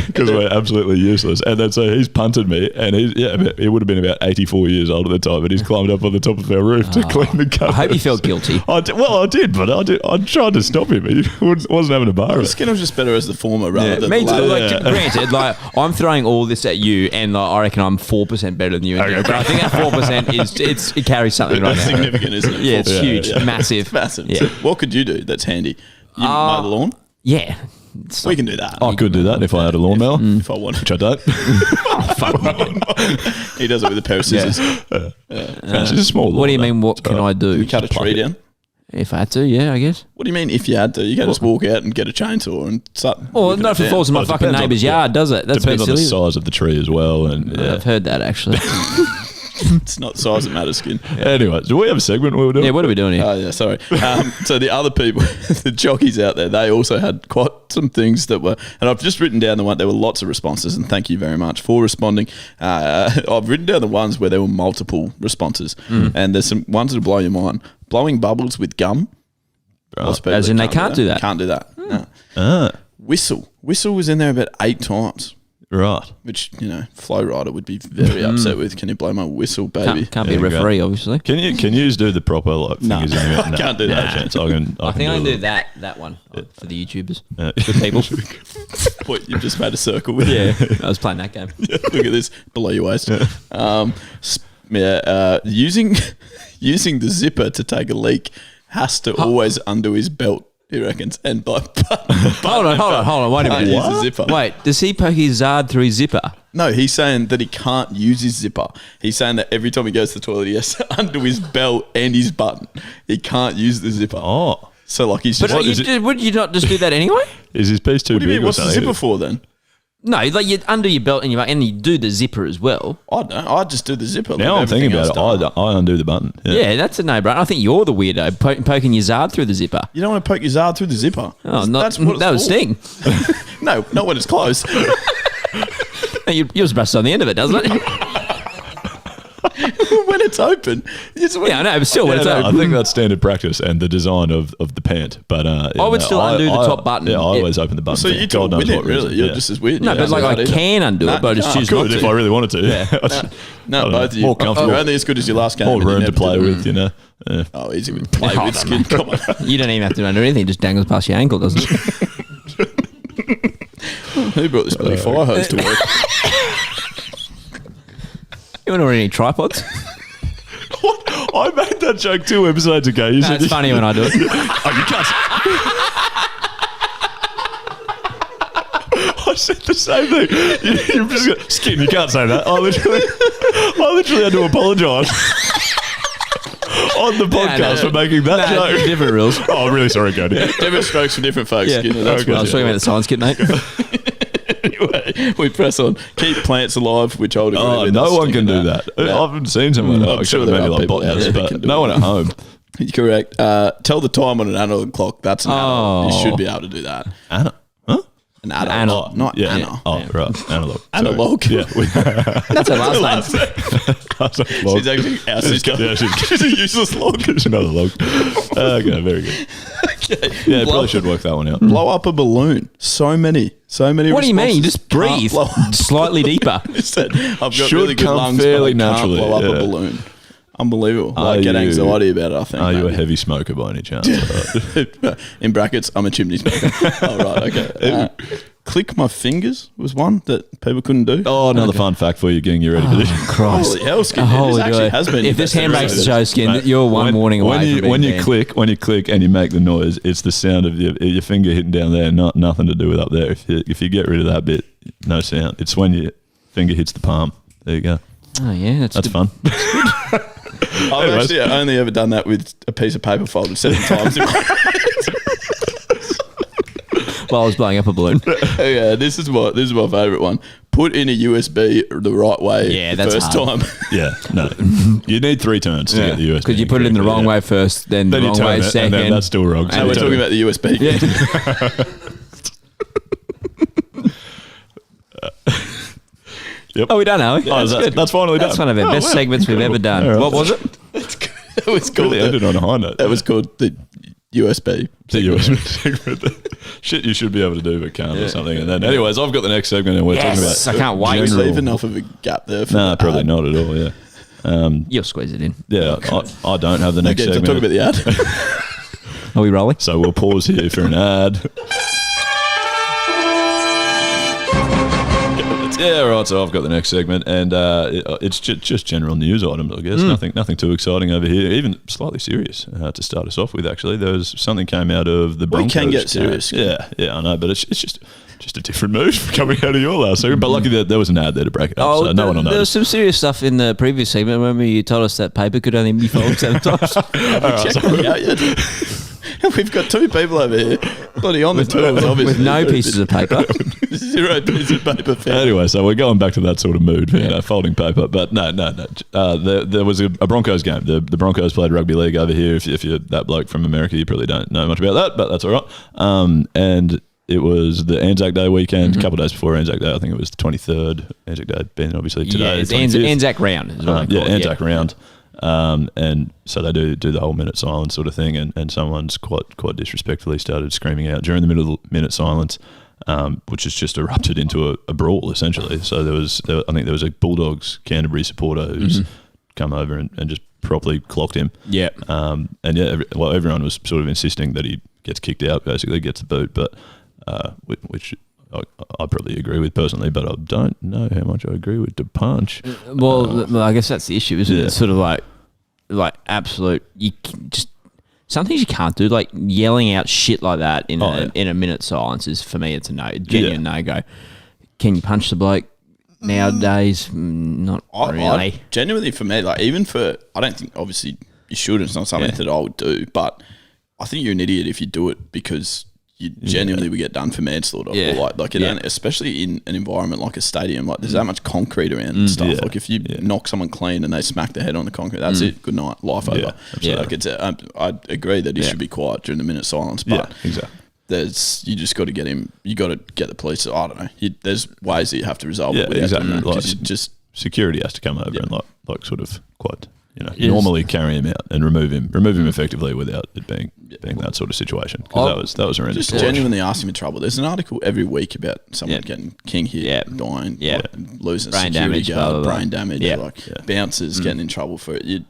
because we're absolutely useless. And then so he's punted me, and he would have been about 84 years old at the time, and he's climbed up on the top of our roof to clean the gutters. I hope you felt guilty. I did, but I tried to stop him. He wasn't having a bar of it. Skinner was just better as the former rather than me the too. latter. Granted, I'm throwing all this at you, and I reckon I'm 4% better than you. But I think that 4% it carries something right That's now. significant, isn't it? Yeah, it's huge, massive. Massive. Yeah. So what could you do that's handy? You mow the lawn? Yeah. We can do that. I could do that if I had a lawnmower, if I wanted. which I don't. He does it with a pair of scissors. It's a small lawn. What do you mean? What can I do? You cut a tree down? If I had to, yeah, I guess. What do you mean if you had to? You can't just walk out and get a chainsaw and start. Well, not if it falls in my fucking neighbour's yard, does it? That's Depends on the silly. size of the tree as well. And I've heard that actually. It's not size that matters, Skin. Anyway, do we have a segment we were doing? Yeah, what are we doing here? Oh, yeah, sorry. So the other people, the jockeys out there, they also had quite some things that were, and I've just written down the one, there were lots of responses, and thank you very much for responding. I've written down the ones where there were multiple responses, and there's some ones that blow your mind. Blowing bubbles with gum. As in they can't do that? Can't do that. No. Whistle was in there about 8 times. Right. which, Flow Rider would be very upset with. Can you blow my whistle, baby? Can't be a referee, obviously. Can you do the proper fingers in your mouth? I can't do that. No chance. I think I can do that one for the YouTubers. Good people. What, you've just made a circle with I was playing that game. Look at this, below your waist. Using the zipper to take a leak has to always undo his belt, he reckons. And hold on, wait a minute. Use the zipper. Wait, does he poke his Zard through his zipper? No, he's saying that he can't use his zipper. He's saying that every time he goes to the toilet, he has to undo his belt and his button. He can't use the zipper. Oh. So like he's But just... would you not just do that anyway? Is his piece too What do you big mean? or What's the something? zipper for then? No, like you undo your belt and you do the zipper as well. I don't know. I just do the zipper. Now I'm thinking about it. I undo the button. Yeah, that's a no-brainer. I think you're the weirdo poking your Zard through the zipper. You don't want to poke your Zard through the zipper. Oh, That's what that would it's sting. for. No, not when it's close. You're supposed to on the end of it, doesn't it? When it's open. Yeah, I know, but still, when it's I open. think that's standard practice and the design of the pant. But I would still undo the top button. Yeah, I always open the button. So you God two knows win what it, really. reason. You're Yeah. just as weird. No, You but don't like do I that can undo No, it, but I you just can't. choose not Could to. if I really wanted to. either. No, both of you. More comfortable. You're only as good as your last game. More and you room to never play did it. with, you know. Yeah. Oh, easy with play with skin. Come on. You don't even have to undo anything; it just dangles past your ankle, doesn't it? Who brought this bloody fire hose to work? You want to order any tripods? I made that joke 2 episodes ago. You said It's funny when I do it. Oh, you can't. I said the same thing. You're just gonna, Skin, you can't say that. I literally had to apologise on the podcast for making that joke. Different rules. Oh, I'm really sorry, Cody. Different strokes for different folks. Yeah. Skinner, that's I was talking about the science kit, mate. Anyway, we press on. Keep plants alive, which I would agree with. No That's one can sticking do that. that. I haven't seen someone I'm except sure there maybe are like people out botnets, there that but can do no it. one at home. Correct. Tell the time on an analog clock. That's an analog. You should be able to do that. Anna? Huh? An analog, not Yeah. Anna. Oh, right. Analog. Analog. Sorry. Yeah. That's her last name. She's actually our sister. Yeah, She's a useless log. She's another log. Okay, very good. Okay. Yeah, probably should work that one out. Blow up a balloon. So many. What do you mean? You responses. just breathe Can't blow up. slightly deeper. He said, I've got Should really good come lungs, fairly but I can't naturally, blow up yeah. a balloon. Unbelievable. Are Get you- anxiety about it, I think. Are you a maybe. heavy smoker by any chance? In brackets, I'm a chimney smoker. Oh, right, okay. Click my fingers was one that people couldn't do. Oh, another fun fact for you, getting you ready for this. Christ. Holy hell, Skin. Holy This actually God. has been. If this your best handbreaks the episode. show, Skin, you're one warning away from when being you banned. click and you make the noise, it's the sound of your finger hitting down there, nothing to do with up there. If you get rid of that bit, no sound. It's when your finger hits the palm. There you go. Oh, yeah. That's good. fun. I've actually only ever done that with a piece of paper folded 7 times. While I was blowing up a balloon. Yeah, this is my favourite one. Put in a USB the right way Yeah, the that's first hard. time. Yeah, no. You need 3 turns to get the USB. Because you put it in the wrong way first, then the Then you wrong turn way it, second. and then that's still wrong. So you we're turn talking it. about the USB. Yep. Oh, we done, are we? Oh, that's finally done. That's one of our best segments we've ever done. All right. What was it? It was called Really ended on a high note. that was called the USB. The USB segment. Shit you should be able to do but can't or something. And then, anyways, I've got the next segment and we're talking about... Yes, I can't wait. Did you General- leave enough of a gap there for Nah, the probably ad? not at all, yeah. You'll squeeze it in. Yeah, I don't have the next Okay, so segment. talk about the ad. Are we rolling? So we'll pause here for an ad. Yeah, right. So I've got the next segment, and it's just general news items, I guess. Nothing too exciting over here. Even slightly serious to start us off with. Actually, there was something came out of the Broncos. We can get serious. Yeah, I know, but it's just a different mood coming out of your last segment. But lucky that there was an ad there to break it up, so no one will there was notice. some serious stuff in the previous segment. Remember you told us that paper could only be folded 7 times? Check it out yet. We've got 2 people over here, bloody on the tools, obviously. With no pieces of paper. 0 pieces of paper. Found. Anyway, so we're going back to that sort of mood, folding paper. But no. There was a Broncos game. The Broncos played rugby league over here. If you're that bloke from America, you probably don't know much about that, but that's all right. And it was the Anzac Day weekend, a couple of days before Anzac Day. I think it was the 23rd. Anzac Day being obviously today. Yeah, it's the 25th. Anzac round. Is what they call it, Anzac round. And so they do the whole minute silence sort of thing, and someone's quite disrespectfully started screaming out during the middle of the minute silence, which has just erupted into a brawl essentially. So I think there was a Bulldogs Canterbury supporter who's come over and just properly clocked him. Yeah. And everyone was sort of insisting that he gets kicked out, basically gets the boot, but which I probably agree with personally, but I don't know how much I agree with the punch. Well, I guess that's the issue, isn't it? It's sort of like absolute. Some things you can't do, like yelling out shit like that in a minute silence is, for me, it's a genuine no go. Can you punch the bloke nowadays? Not really. Genuinely, for me, like even for, I don't think obviously you should. It's not something that I would do, but I think you're an idiot if you do it because you genuinely would get done for manslaughter. Yeah. Or especially in an environment like a stadium, like there's that much concrete around and stuff. Like if you knock someone clean and they smack their head on the concrete, that's it. Good night, life over. I agree that he should be quiet during the minute silence, but exactly. You just got to get him. You got to get the police. I don't know. There's ways that you have to resolve it. Exactly. Like, just security has to come over and like sort of quite. Normally carry him out and remove him effectively without it being that sort of situation. Because that was horrendous. Just genuinely ask him in trouble. There's an article every week about someone getting king hit, dying, losing brain security damage, guard, brain damage, bouncers getting in trouble for it.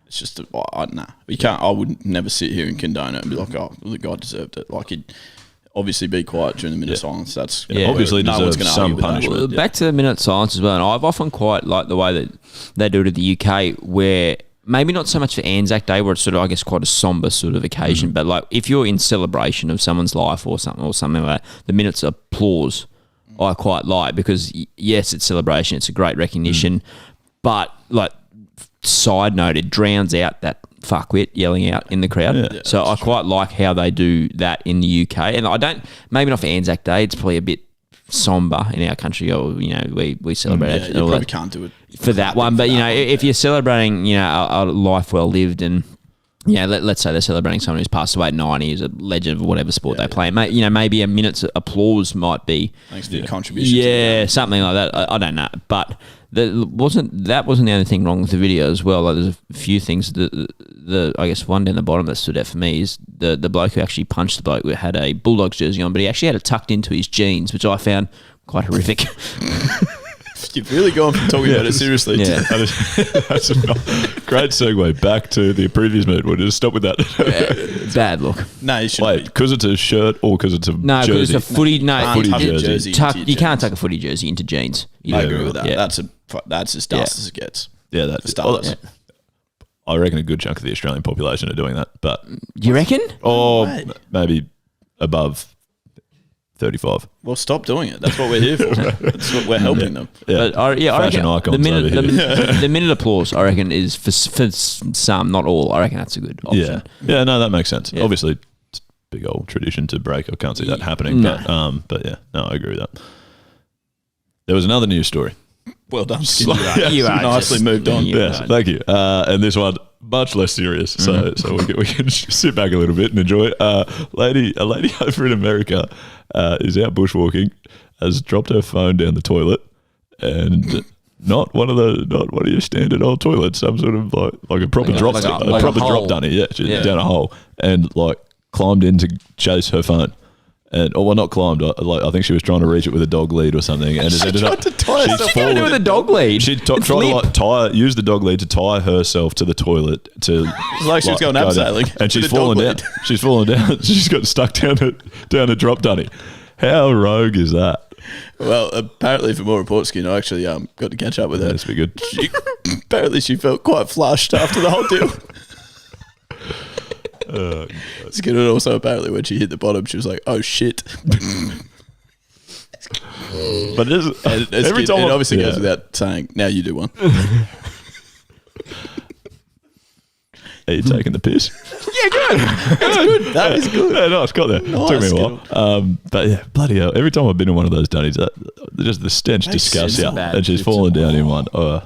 It's just you can't. I would never sit here and condone it and be like, oh, the guy deserved it. Like he'd obviously be quiet during the minute of silence. That's obviously deserves some punishment. Well, back to the minute of silence as well, and I've often quite liked the way that they do it in the UK, where maybe not so much for Anzac Day, where it's sort of, I guess, quite a somber sort of occasion, but like if you're in celebration of someone's life or something like that, the minutes of applause I quite like, because yes, it's celebration, it's a great recognition, but like side note, it drowns out that fuckwit yelling out in the crowd. So I quite like how they do that in the UK, and maybe not for Anzac Day, it's probably a bit somber in our country, or we celebrate you probably can't do it for that one, but if you're celebrating a life well lived, and let's say they're celebrating someone who's passed away at 90, who's a legend of whatever sport they play, maybe a minute's applause might be thanks for your contribution, something like that. I don't know, but that wasn't the only thing wrong with the video as well. Like, there's a few things. I guess one down the bottom that stood out for me is the bloke who actually punched the bloke who had a Bulldogs jersey on, but he actually had it tucked into his jeans, which I found quite horrific. You've really gone from talking about it seriously. Yeah. That's a great segue back to the previous mood. We'll just stop with that. Bad look. No, you shouldn't. Wait, because it's a shirt or because it's a jersey? No, because it's a footy. Footy jersey. You can't tuck a footy jersey into jeans. I agree with that. Yeah. That's as dust as it gets. Yeah, that's I reckon a good chunk of the Australian population are doing that, but you reckon? Or maybe above 35. Well, stop doing it. That's what we're here for. That's what we're helping them. Yeah. But I reckon icons the minute applause, I reckon, is for some, not all. I reckon that's a good option. Yeah, no, that makes sense. Yeah. Obviously, it's a big old tradition to break. I can't see that happening. No. But yeah, no, I agree with that. There was another news story. Well done. You are nicely moved on. Yes, thank you. And this one, much less serious, so we can sit back a little bit and enjoy it. A lady over in America is out bushwalking, has dropped her phone down the toilet, and not one of your standard old toilets, some sort of like a proper drop dunny, down a hole, and like climbed in to chase her phone. And not climbed. I think she was trying to reach it with a dog lead or something, and it ended up. What's she going to do with a dog lead? She tried to use the dog lead to tie herself to the toilet to. It's like she was going abseiling, and she's fallen down. She's fallen down. She's got stuck down a drop dunny. How rogue is that? Well, apparently, for more reports, I actually got to catch up with her. That's pretty good. Apparently, she felt quite flushed after the whole deal. It's good. And also, apparently, when she hit the bottom, she was like, "Oh shit!" But every time, it obviously goes without saying. Now you do one. Are you taking the piss? Yeah, good. That's good. That is good. Yeah, no, it's got there. Nice. Took me a while. But yeah, bloody hell! Every time I've been in one of those dunnies, just the stench disgusts out, and she's fallen down in one. Oh,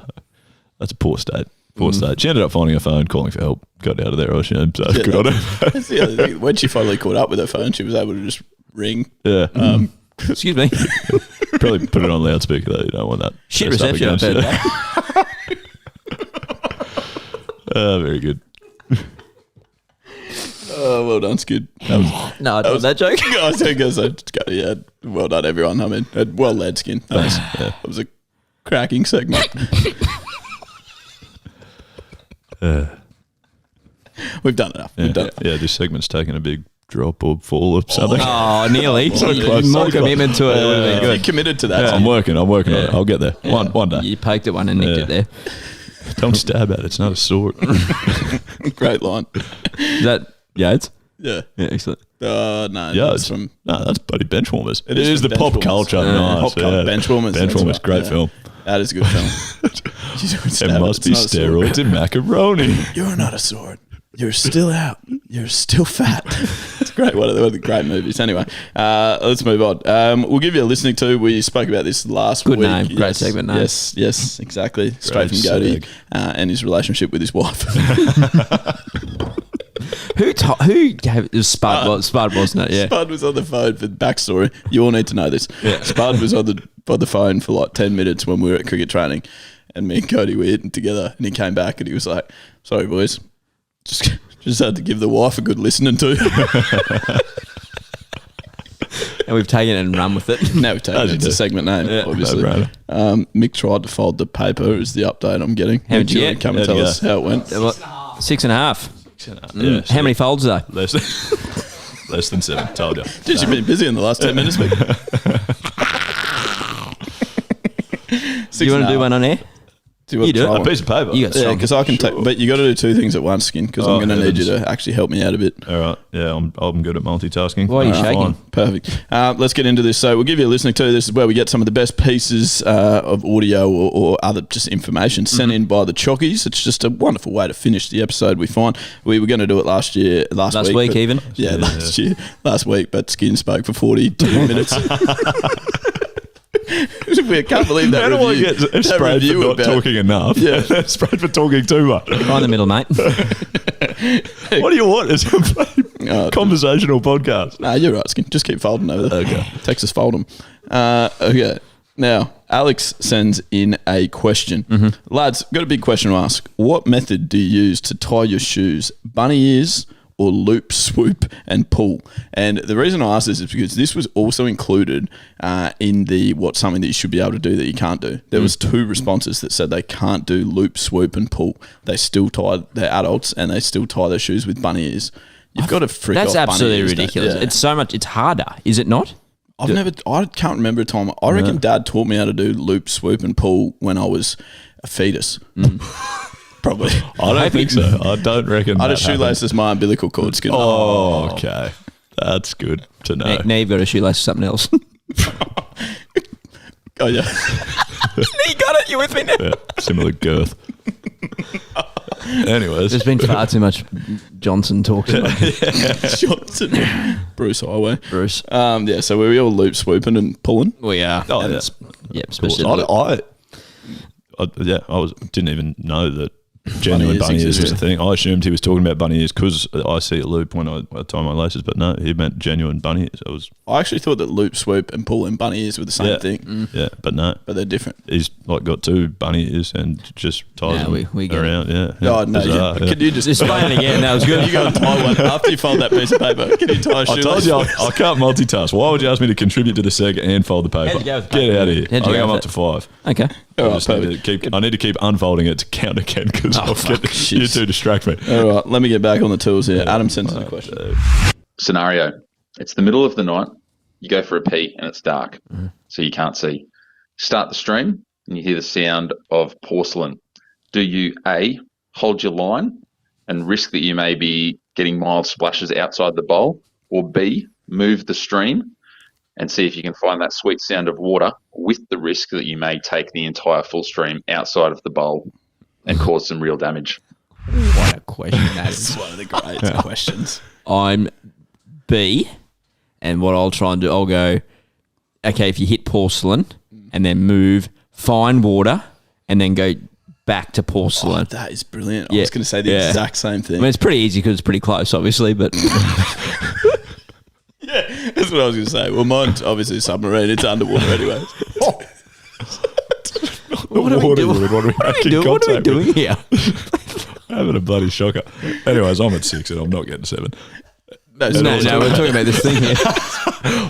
that's a poor state. She ended up finding her phone, calling for help, got out of there. So good on her. That's the other thing. When she finally caught up with her phone, she was able to just ring. Yeah. Excuse me. Probably put it on loudspeaker though. You don't want that. Shit reception. I bet. Very good. Oh, well done, Skid. No, I don't that joke. I think yeah, well done, everyone. I mean, well led, Skin. That was a cracking segment. We've done enough. We've done enough. Yeah, this segment's taken a big drop or fall or something. Oh, nearly. So close, More so commitment to it. Would have been good. You committed to that. Yeah, I'm working on it. I'll get there. One day. You poked at one and nicked it there. Don't stab at it. It's not a sword. Great line. Is that Yates? Yeah. Yeah, excellent. No, That's bloody Benchwarmers. It is the from pop Benchwarmers. culture. Yeah. Nice. Pop culture. Benchwarmers. Benchwarmers, great film. That is a good film. There must be steroids in macaroni. You're not a sword. You're still out. You're still fat. It's great. One of the great movies. Anyway, let's move on. We'll give you a listening to. We spoke about this last week. Good name. Great segment name. Yes, exactly. Straight from Goaty and his relationship with his wife. Who gave it was Spud? Spud wasn't it? Yeah. Spud was on the phone for backstory. You all need to know this. Yeah. Spud was on the phone for like 10 minutes when we were at cricket training, and me and Cody were hitting together, and he came back and he was like, "Sorry, boys. Just had to give the wife a good listening to." And we've taken it and run with it. Now we've taken it. It's a segment name, obviously. Mick tried to fold the paper is the update I'm getting. How did you get? Come and tell us how it went. 6.5. Yeah, How many folds though? Less than 7. Told you. Dude, you've been busy in the last 10 minutes, Mick. Do you want to do one on air? You do a piece of paper. You got strong. because I can take, but you got to do two things at once, Skin, because I'm going to need you to actually help me out a bit. All right. Yeah, I'm good at multitasking. Why are you shaking? Fine. Perfect. Let's get into this. So we'll give you a listening to. This is where we get some of the best pieces of audio or other just information sent in by the chockies. It's just a wonderful way to finish the episode. We find we were going to do it last week, but, even. Yeah, last week, but Skin spoke for 42 minutes. I can't believe that How review. do I get sprayed for not talking enough? Yeah. Sprayed for talking too much. Right in the middle, mate. What do you want? It's a conversational podcast. Nah, you're right, Skin. Just keep folding over there. Okay. Texas Fold'em. Okay. Now, Alex sends in a question. Lads, got a big question to ask. What method do you use to tie your shoes? Bunny ears or loop, swoop, and pull? And the reason I ask this is because this was also included in the what's something that you should be able to do that you can't do. There was 2 responses that said they can't do loop, swoop, and pull. They still tie, they're adults, and they still tie their shoes with bunny ears. You've got to freak off. That's absolutely bunny ears, ridiculous. Yeah. It's so much. It's harder, is it not? I can't remember a time. I reckon Dad taught me how to do loop, swoop, and pull when I was a fetus. Probably. I don't think so. I don't reckon. I had a shoelace as my umbilical cord, Skin. Oh, okay. That's good to know. Now you've got a shoelace for something else. Oh, yeah. You got it. You with me now? Yeah, similar girth. Anyways. There's been far too much Johnson talk. Johnson. Bruce Highway. Bruce. Yeah, so we all loop, swooping, and pulling. We are. Oh, yeah. Yeah, especially. I didn't even know that genuine bunny ears was a thing. I assumed he was talking about bunny ears because I see a loop when I tie my laces, but no, he meant genuine bunny ears. I actually thought that loop, swoop, and pull and bunny ears were the same thing. Yeah, but no. But they're different. He's got 2 bunny ears and just ties them we around. Yeah. Oh, no. Bizarre, Can you just explain it again? That was good. You go and tie one after you fold that piece of paper. Can you tie a shoelace? I told you I can't multitask. Why would you ask me to contribute to the seg and fold the paper? How'd you go with Get paper? out of here. How'd you I think go I'm with up to 5. Okay. I need to keep unfolding it to count again because you 2 distract me. All right, let me get back on the tools here. Adam sends us a question. Scenario. It's the middle of the night. You go for a pee and it's dark, so you can't see. Start the stream and you hear the sound of porcelain. Do you, A, hold your line and risk that you may be getting mild splashes outside the bowl, or B, move the stream and see if you can find that sweet sound of water with the risk that you may take the entire full stream outside of the bowl and cause some real damage? What a question that is. It's one of the great questions. I'm B, and what I'll try and do, I'll go, okay, if you hit porcelain and then move, find water, and then go back to porcelain. Oh, that is brilliant. I was going to say the exact same thing. I mean, it's pretty easy because it's pretty close, obviously, but... Yeah, that's what I was going to say. Well, mine's obviously submarine. It's underwater anyway. What are we doing? What are we doing here? Having a bloody shocker. Anyways, I'm at 6 and I'm not getting 7. No, we're talking about this thing here.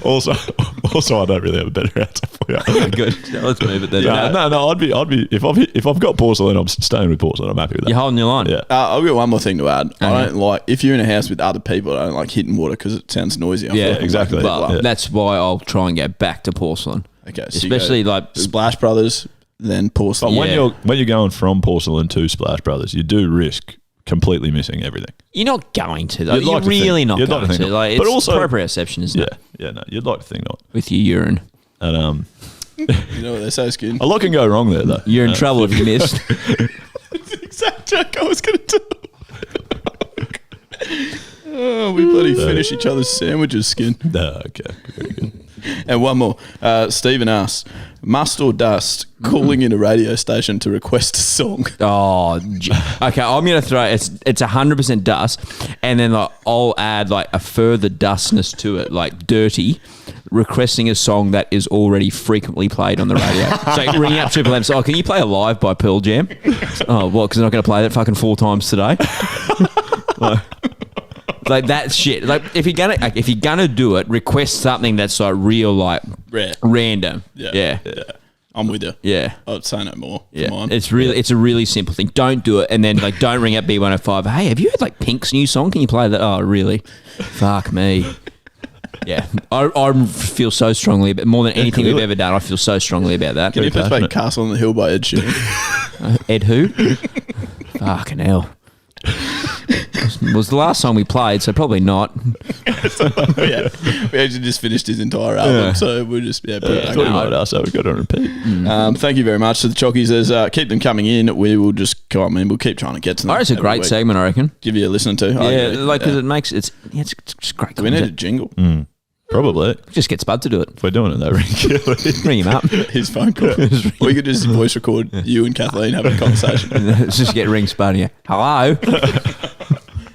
Also, I don't really have a better answer for you. Good. Let's move it then. No. I'd be if I've got porcelain, I'm staying with porcelain. I'm happy with that. You're holding your line. Yeah. I've got one more thing to add. I don't like if you're in a house with other people. I don't like hitting water because it sounds noisy. Yeah, exactly. Well, that's why I'll try and get back to porcelain. Okay, so especially like Splash Brothers, then porcelain. But when you're going from porcelain to Splash Brothers, you do risk completely missing everything. You're not going to, though. You'd You're like to really think- not you'd like going to think to. not. Like, But it's also- proprioception, isn't it? Yeah, no, you'd like to think not. With your urine. And You know what they say, Skin? a lot can go wrong there, though. You're in trouble if you missed. That's the exact joke I was going to do. Oh, we bloody finish each other's sandwiches, Skin. Okay, very good. And one more. Stephen asks, must or dust calling in a radio station to request a song? Oh, okay. I'm gonna throw it's 100% dust, and then like I'll add like a further dustness to it, like dirty, requesting a song that is already frequently played on the radio. So ringing up Triple M, so can you play Alive by Pearl Jam? Oh, what? Because I'm not gonna play that fucking 4 times today. Like that shit. Like if you're gonna do it, request something that's like real, like random. Yeah. I'm with you. Yeah. I'd say no more. Yeah, Come on. it's a really simple thing. Don't do it, and then like don't ring up B105. Hey, have you heard like Pink's new song? Can you play that? Oh, really? Fuck me. Yeah, I feel so strongly about more than anything we've ever done. I feel so strongly about that. Can you please play Castle on the Hill by Ed Sheeran? Ed who? Fucking hell. Was the last song we played, so probably not. Yeah, we actually just finished his entire album, so we'll just put it back on. So we got on repeat. Thank you very much to the Chockies. Keep them coming in. We will just go on. We'll keep trying to get to them. It's a great segment, I reckon. Give you a listen to. Because it makes it's just great. Do we need a jingle? Probably. Just get Spud to do it. If we're doing it, though, regularly. Ring him up. His phone call. Or you could just voice record you and Kathleen having a conversation. Just get ring Spud here. Hello.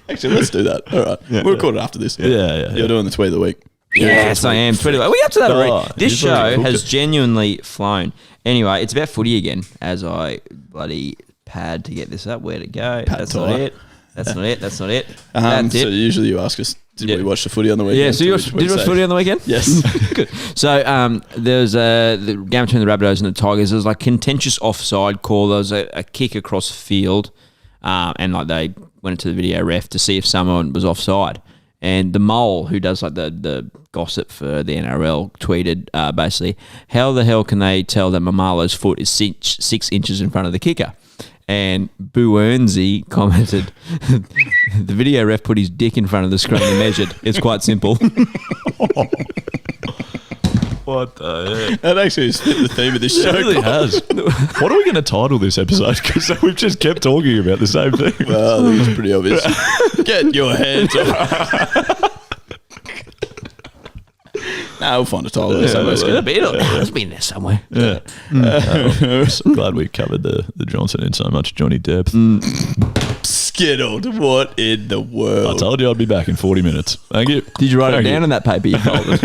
Actually, let's do that. All right. We'll record it after this. Yeah. You're doing the tweet of the week. Yes, I am. Are we up to that already? This you've already show cooked has it. genuinely flown. Anyway, it's about footy again, as I bloody pad to get this up. Where'd it go? That's not it. That's not it. That's not it. That's So it. usually you ask us, did we watch the footy on the weekend? Yeah, so did you watch footy on the weekend? Yes. Good. So there's the game between the Rabbitohs and the Tigers. There was like contentious offside call. There was a kick across the field, and like they went into the video ref to see if someone was offside. And the Mole, who does like the gossip for the NRL, tweeted basically, how the hell can they tell that Mamalo's foot is 6 inches in front of the kicker? And Boo Earnsey commented, the video ref put his dick in front of the screen and measured. It's quite simple. What the heck? That actually has fit the theme of this It show. really has. What are we going to title this episode? Because we've just kept talking about the same thing. Well, I think it's pretty obvious. Get your hands off. Nah, we'll find a title. It's been there somewhere. Yeah. I'm glad we covered the Johnson in so much Johnny depth. Skittled. What in the world? I told you I'd be back in 40 minutes. Thank you. Did you write it down on that paper you folded?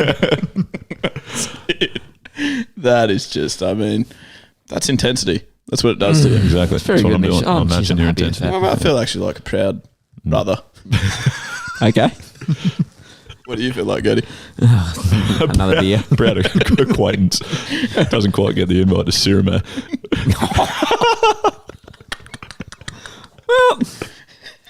That is just, I mean, that's intensity. That's what it does to you. Exactly. very That's what good, I'm doing. Mitch. Oh, I'm geez, matching I'm your happy with intensity. that. Well, I feel actually like a proud brother. Okay. What do you feel like, Gertie? Another beer. Proud acquaintance. Doesn't quite get the invite to Sirima. Well,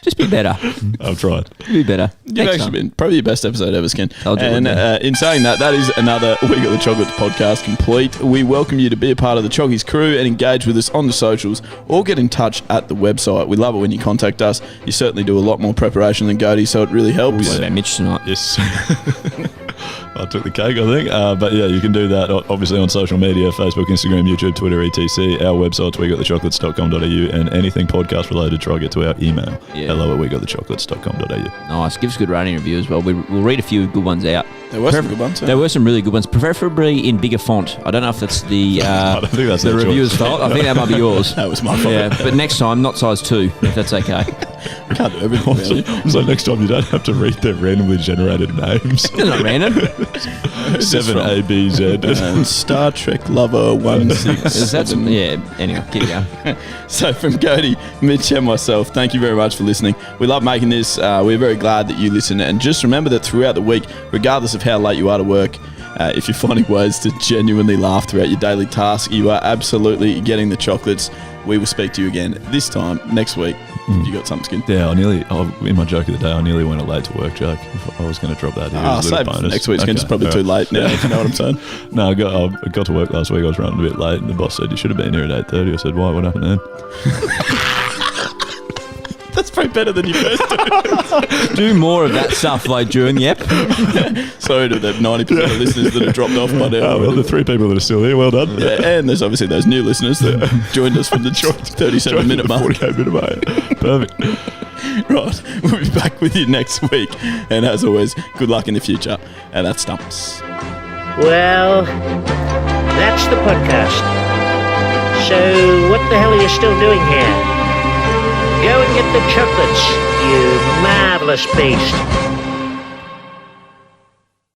just be better. I've tried. Be better. You've Next actually time. been probably your best episode ever, Skin. Told you And wouldn't in saying that, that is another We Got the Chocolate podcast complete. We welcome you to be a part of the Choggies crew and engage with us on the socials or get in touch at the website. We love it when you contact us. You certainly do a lot more preparation than Gertie, so it really helps. What about Mitch tonight? Yes. I took the cake, I think. But yeah, you can do that obviously on social media, Facebook, Instagram, YouTube, Twitter, etc. Our website's wegotthechocolates.com.au, and anything podcast related, try to get to our email. Yeah. hello@wegotthechocolates.com.au. Nice. Give us a good rating review as well. We'll read a few good ones out. There were some good ones. There were some really good ones, preferably in bigger font. I don't know if that's the I don't think that's the their reviewer's choice. fault. I think that might be yours. That was my fault. Yeah, but next time, not size 2, if that's okay. We can't do everything. So next time you don't have to read their randomly generated names. They're not random. 7ABZ. And Star Trek Lover 167. Yeah, anyway, keep going. So from Cody, Mitch and myself, thank you very much for listening. We love making this. We're very glad that you listen. And just remember that throughout the week, regardless of how late you are to work, if you're finding ways to genuinely laugh throughout your daily task, you are absolutely getting the chocolates. We will speak to you again this time next week. You got something, Skin? Yeah, in my joke of the day, I nearly went a late to work joke. I was going to drop that here. Save bonus. Next week's Skin. It's probably too late now, if you know what I'm saying. No, I got to work last week. I was running a bit late, and the boss said, you should have been here at 8:30. I said, why? What happened then? That's probably better than your first two. Do more of that stuff like during the ep. Sorry to the 90% of listeners that have dropped off by now. Oh, well, the 3 people that are still here, well done. Yeah, and there's obviously those new listeners that joined us from the 37-minute mark. 48-minute mark. Perfect. Right, we'll be back with you next week. And as always, good luck in the future. And that stumps. Well, that's the podcast. So what the hell are you still doing here? Go and get the chocolates, you marvellous beast.